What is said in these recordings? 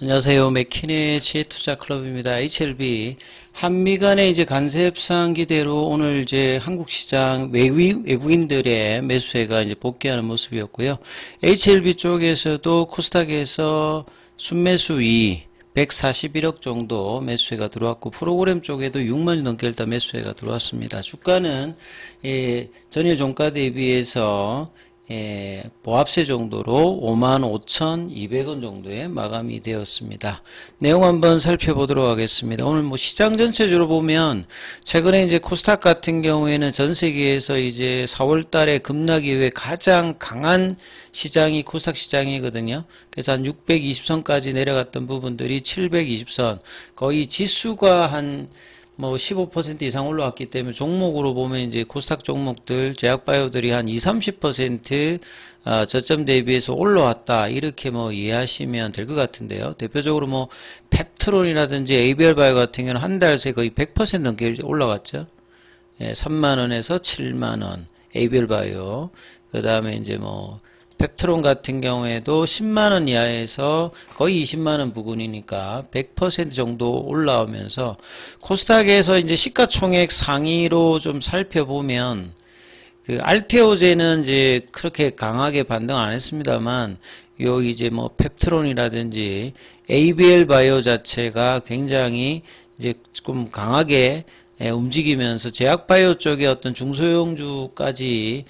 안녕하세요. 맥키네 지혜투자클럽입니다. HLB 한미 간의 이제 관세 협상 기대로 오늘 이제 한국 시장 외국인들의 매수세가 이제 복귀하는 모습이었고요. HLB 쪽에서도 코스닥에서 순매수 141억 정도 매수세가 들어왔고, 프로그램 쪽에도 6만이 넘게 일단 매수세가 들어왔습니다. 주가는 전일 종가 대비해서 보합세 정도로 55,200원 정도에 마감이 되었습니다. 내용 한번 살펴보도록 하겠습니다. 오늘 뭐 시장 전체적으로 보면 최근에 이제 코스닥 같은 경우에는 전 세계에서 이제 4월 달에 급락 이후에 가장 강한 시장이 코스닥 시장이거든요. 그래서 한 620선까지 내려갔던 부분들이 720선, 거의 지수가 한 15% 이상 올라왔기 때문에 종목으로 보면 이제 코스닥 종목들, 제약바이오들이 한 20-30% 저점 대비해서 올라왔다. 이렇게 이해하시면 될 것 같은데요. 대표적으로 펩트론이라든지 ABL바이오 같은 경우는 한 달 새 거의 100% 넘게 올라갔죠. 3만원에서 7만원. ABL바이오. 그 다음에 이제 펩트론 같은 경우에도 10만원 이하에서 거의 20만원 부근이니까 100% 정도 올라오면서, 코스닥에서 이제 시가총액 상위로 좀 살펴보면 그 알테오제는 이제 그렇게 강하게 반등 안 했습니다만, 요 이제 펩트론이라든지 ABL 바이오 자체가 굉장히 이제 조금 강하게 움직이면서 제약바이오 쪽의 어떤 중소형주까지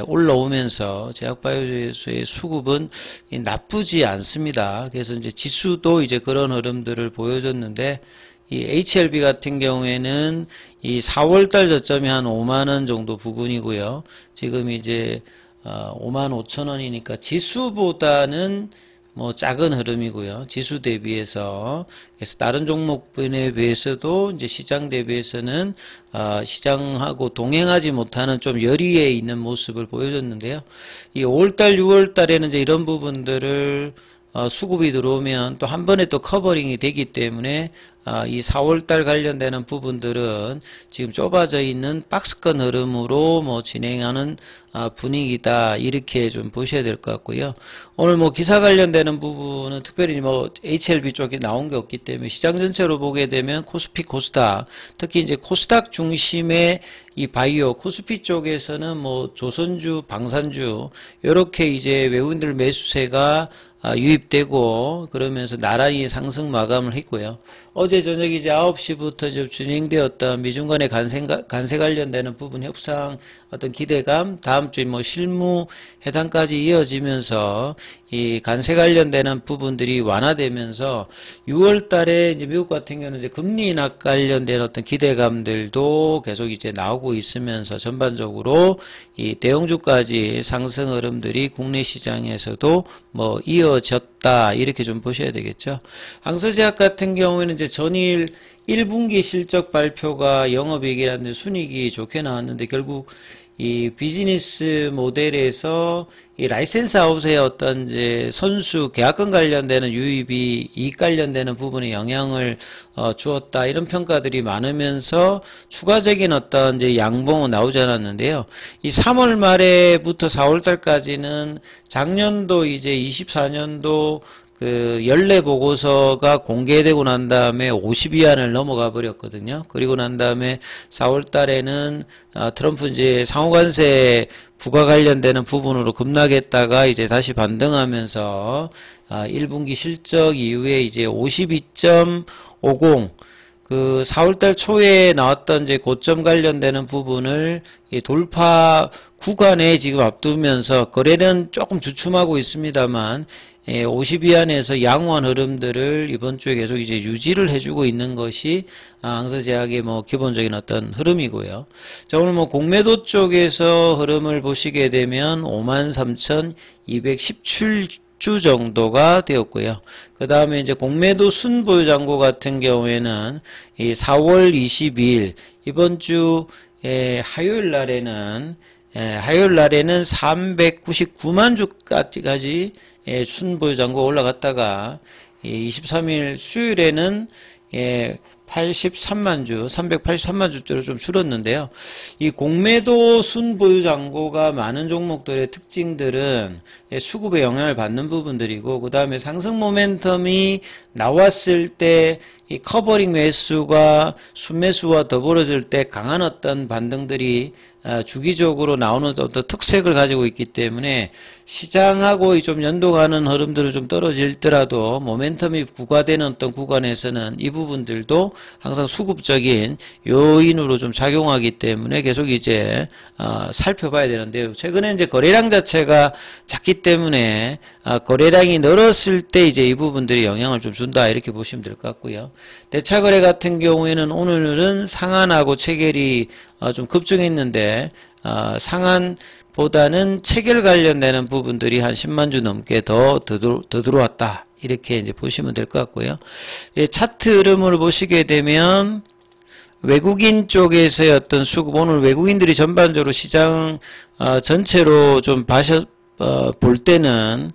올라오면서 제약바이오의 수급은 나쁘지 않습니다. 그래서 이제 지수도 이제 그런 흐름들을 보여줬는데, 이 HLB 같은 경우에는 이 4월달 저점이 한 5만원 정도 부근이고요. 지금 이제 55,000원이니까 지수보다는 작은 흐름이고요. 지수 대비해서. 그래서 다른 종목분에 비해서도 이제 시장 대비해서는 시장하고 동행하지 못하는 좀 열의에 있는 모습을 보여줬는데요. 이 5월달, 6월달에는 이제 이런 부분들을 수급이 들어오면 또 한 번에 또 커버링이 되기 때문에 이 4월달 관련되는 부분들은 지금 좁아져 있는 박스권 흐름으로 진행하는 분위기다, 이렇게 좀 보셔야 될 것 같고요. 오늘 기사 관련되는 부분은 특별히 HLB 쪽에 나온 게 없기 때문에 시장 전체로 보게 되면 코스피, 코스닥, 특히 이제 코스닥 중심의 이 바이오, 코스피 쪽에서는 조선주, 방산주, 요렇게 이제 외국인들 매수세가 유입되고, 그러면서 나란히 상승 마감을 했고요. 어제 저녁 이제 9시부터 좀 진행되었던 미중 간의 관세 관련되는 부분 협상 어떤 기대감, 다음 주에 실무 해당까지 이어지면서 이 관세 관련되는 부분들이 완화되면서 6월 달에 이제 미국 같은 경우는 이제 금리 인하 관련된 어떤 기대감들도 계속 이제 나오고 있으면서 전반적으로 이 대형주까지 상승 흐름들이 국내 시장에서도 이어졌다, 이렇게 좀 보셔야 되겠죠. 항서제약 같은 경우에는 이제 전일 1분기 실적 발표가 영업이익이라든지 순이익이 좋게 나왔는데, 결국 이 비즈니스 모델에서 이 라이센스 아웃의 어떤 이제 선수 계약금 관련되는 유입이 이익 관련되는 부분에 영향을 주었다, 이런 평가들이 많으면서 추가적인 어떤 이제 양봉은 나오지 않았는데요. 이 3월 말에부터 4월 달까지는 작년도 이제 24년도 그 연례 보고서가 공개되고 난 다음에 50위안을 넘어가 버렸거든요. 그리고 난 다음에 4월 달에는 트럼프 이제 상호관세 부과 관련되는 부분으로 급락했다가 이제 다시 반등하면서 1분기 실적 이후에 이제 52.50, 그 4월달 초에 나왔던 이제 고점 관련되는 부분을 돌파 구간에 지금 앞두면서 거래는 조금 주춤하고 있습니다만 50위안에서 양호한 흐름들을 이번 주에 계속 이제 유지를 해주고 있는 것이 항서제약의 기본적인 어떤 흐름이고요. 자, 오늘 공매도 쪽에서 흐름을 보시게 되면 53,217주 정도가 되었고요. 그 다음에 이제 공매도 순보유잔고 같은 경우에는 이 4월 22일 이번 주 화요일 날에는 399만 주까지 순보유잔고가 올라갔다가 23일 수요일에는 83만 주, 383만 주대로 좀 줄었는데요. 이 공매도 순보유 잔고가 많은 종목들의 특징들은 수급에 영향을 받는 부분들이고, 그 다음에 상승 모멘텀이 나왔을 때 이 커버링 매수가 순매수와 더불어질 때 강한 어떤 반등들이 주기적으로 나오는 어떤 특색을 가지고 있기 때문에 시장하고 좀 연동하는 흐름들은 좀 떨어질더라도 모멘텀이 부과되는 어떤 구간에서는 이 부분들도 항상 수급적인 요인으로 좀 작용하기 때문에 계속 이제 살펴봐야 되는데요. 최근에 이제 거래량 자체가 작기 때문에 거래량이 늘었을 때 이제 이 부분들이 영향을 좀 준다 이렇게 보시면 될 것 같고요. 대차거래 같은 경우에는 오늘은 상한하고 체결이 좀 급증했는데 상한보다는 체결 관련되는 부분들이 한 10만 주 넘게 더 들어왔다 이렇게 이제 보시면 될 것 같고요. 예, 차트 흐름을 보시게 되면 외국인 쪽에서의 어떤 수급, 오늘 외국인들이 전반적으로 시장 전체로 좀 볼 때는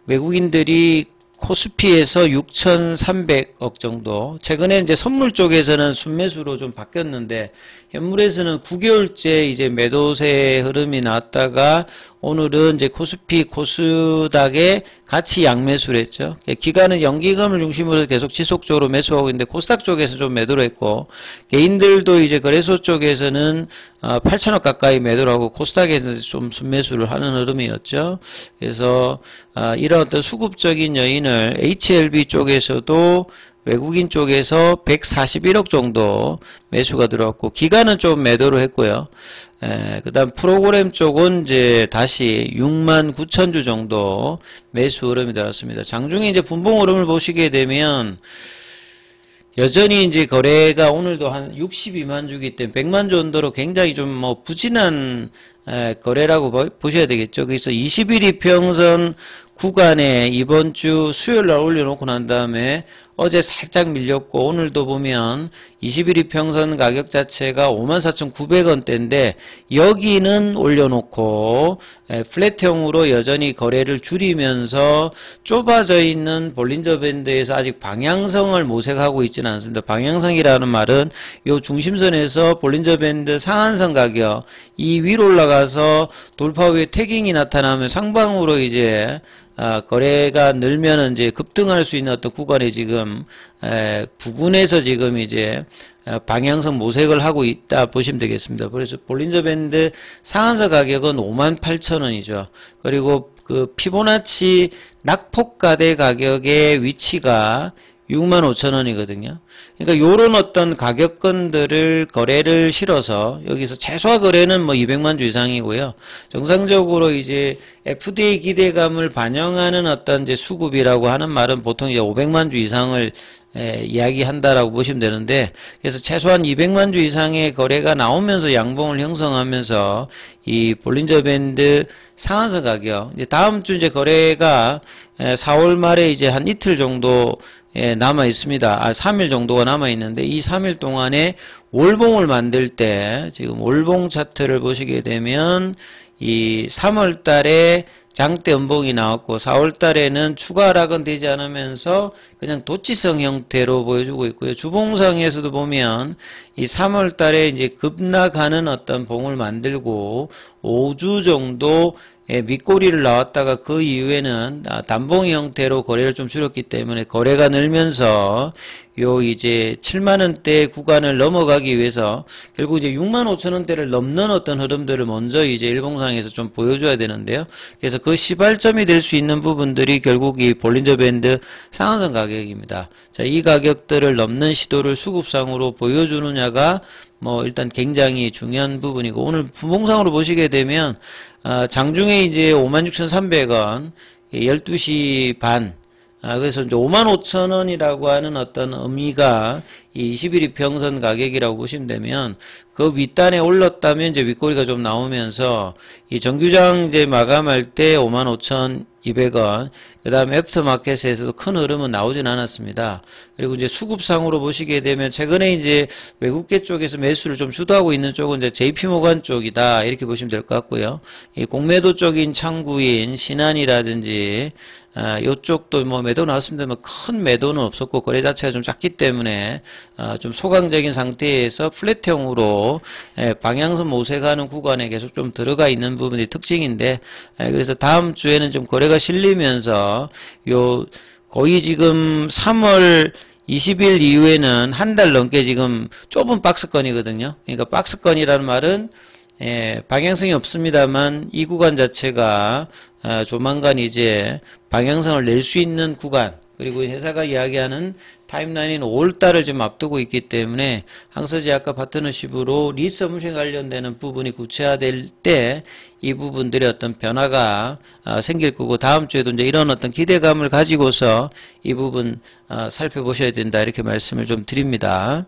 외국인들이 코스피에서 6,300억 정도, 최근에 이제 선물 쪽에서는 순매수로 좀 바뀌었는데 현물에서는 9개월째 이제 매도세 흐름이 나왔다가 오늘은 이제 코스피, 코스닥에 같이 양매수를 했죠. 기관은 연기금을 중심으로 계속 지속적으로 매수하고 있는데 코스닥 쪽에서 좀 매도를 했고, 개인들도 이제 거래소 쪽에서는 8천억 가까이 매도를 하고 코스닥에서 좀 순매수를 하는 흐름이었죠. 그래서 이런 어떤 수급적인 요인을 HLB 쪽에서도 외국인 쪽에서 141억 정도 매수가 들어왔고, 기관은 좀 매도를 했고요. 그 다음 프로그램 쪽은 이제 다시 6만 9천 주 정도 매수 흐름이 들어왔습니다. 장중에 이제 분봉 흐름을 보시게 되면 여전히 이제 거래가 오늘도 한 62만 주기 때문에 100만 주 언더로 굉장히 좀 뭐 부진한 거래라고 보셔야 되겠죠. 그래서 21 이평선 구간에 이번 주 수요일 날 올려놓고 난 다음에 어제 살짝 밀렸고, 오늘도 보면 21 이평선 가격 자체가 54,900원대인데 여기는 올려놓고 플랫형으로 여전히 거래를 줄이면서 좁아져 있는 볼린저 밴드에서 아직 방향성을 모색하고 있지는 않습니다. 방향성이라는 말은 요 중심선에서 볼린저 밴드 상한선 가격 이 위로 올라가서 돌파 후에 태깅이 나타나면 상방으로 이제 거래가 늘면은 이제 급등할 수 있는 어떤 구간에 지금 부근에서 지금 이제 방향성 모색을 하고 있다 보시면 되겠습니다. 그래서 볼린저 밴드 상한선 가격은 58,000원이죠. 그리고 그 피보나치 낙폭가대 가격의 위치가 65,000원이거든요. 그러니까 요런 어떤 가격권들을 거래를 실어서 여기서 최소화 거래는 뭐 200만 주 이상이고요. 정상적으로 이제 FDA 기대감을 반영하는 어떤 이제 수급이라고 하는 말은 보통 이제 500만 주 이상을 이야기한다라고 보시면 되는데, 그래서 최소한 200만 주 이상의 거래가 나오면서 양봉을 형성하면서 이 볼린저 밴드 상한선 가격, 이제 다음 주 이제 거래가 4월 말에 이제 한 이틀 정도 남아 있습니다. 3일 정도가 남아 있는데 이 3일 동안에 월봉을 만들 때 지금 월봉 차트를 보시게 되면 이 3월 달에 장대 연봉이 나왔고 4월 달에는 추가 하락은 되지 않으면서 그냥 도치성 형태로 보여주고 있고요. 주봉상에서도 보면 이 3월 달에 이제 급락하는 어떤 봉을 만들고 5주 정도 밑꼬리를 나왔다가 그 이후에는 단봉 형태로 거래를 좀 줄였기 때문에 거래가 늘면서 요 이제 7만원대 구간을 넘어가기 위해서 결국 이제 65,000원대를 넘는 어떤 흐름들을 먼저 이제 일봉상에서 좀 보여줘야 되는데요. 그래서 그 시발점이 될 수 있는 부분들이 결국 이 볼린저 밴드 상한선 가격입니다. 자, 이 가격들을 넘는 시도를 수급상으로 보여주느냐가 뭐 일단 굉장히 중요한 부분이고, 오늘 분봉상으로 보시게 되면 장중에 이제 56,300원 12시 반, 그래서 이제 55,000원이라고 하는 어떤 의미가 이 21 이평선 가격이라고 보시면 되면, 그 윗단에 올랐다면 이제 윗꼬리가 좀 나오면서 이 정규장 이제 마감할 때 55,200원, 그 다음에 애프터마켓에서도 큰 흐름은 나오진 않았습니다. 그리고 이제 수급상으로 보시게 되면 최근에 이제 외국계 쪽에서 매수를 좀 주도하고 있는 쪽은 이제 JP모간 쪽이다 이렇게 보시면 될 것 같고요. 이 공매도 쪽인 창구인 신한이라든지 요쪽도 뭐 매도 나왔습니다. 뭐 큰 매도는 없었고 거래 자체가 좀 작기 때문에 좀 소강적인 상태에서 플랫형으로 방향선 모색하는 구간에 계속 좀 들어가 있는 부분이 특징인데, 그래서 다음 주에는 좀 거래가 실리면서 거의 지금 3월 20일 이후에는 한 달 넘게 지금 좁은 박스권이거든요. 그러니까 박스권이라는 말은 방향성이 없습니다만 이 구간 자체가 조만간 이제 방향성을 낼 수 있는 구간, 그리고 회사가 이야기하는 타임라인인 5월달을 지금 앞두고 있기 때문에 항서제약과 파트너십으로 리서브션에 관련되는 부분이 구체화될 때 이 부분들의 어떤 변화가 생길 거고, 다음 주에도 이제 이런 어떤 기대감을 가지고서 이 부분 살펴보셔야 된다, 이렇게 말씀을 좀 드립니다.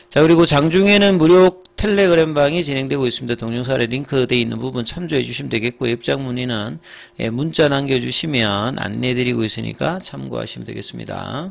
자, 그리고 장중에는 무료 텔레그램 방이 진행되고 있습니다. 동영상에 링크되어 있는 부분 참조해 주시면 되겠고, 입장 문의는 문자 남겨주시면 안내해 드리고 있으니까 참고하시면 되겠습니다.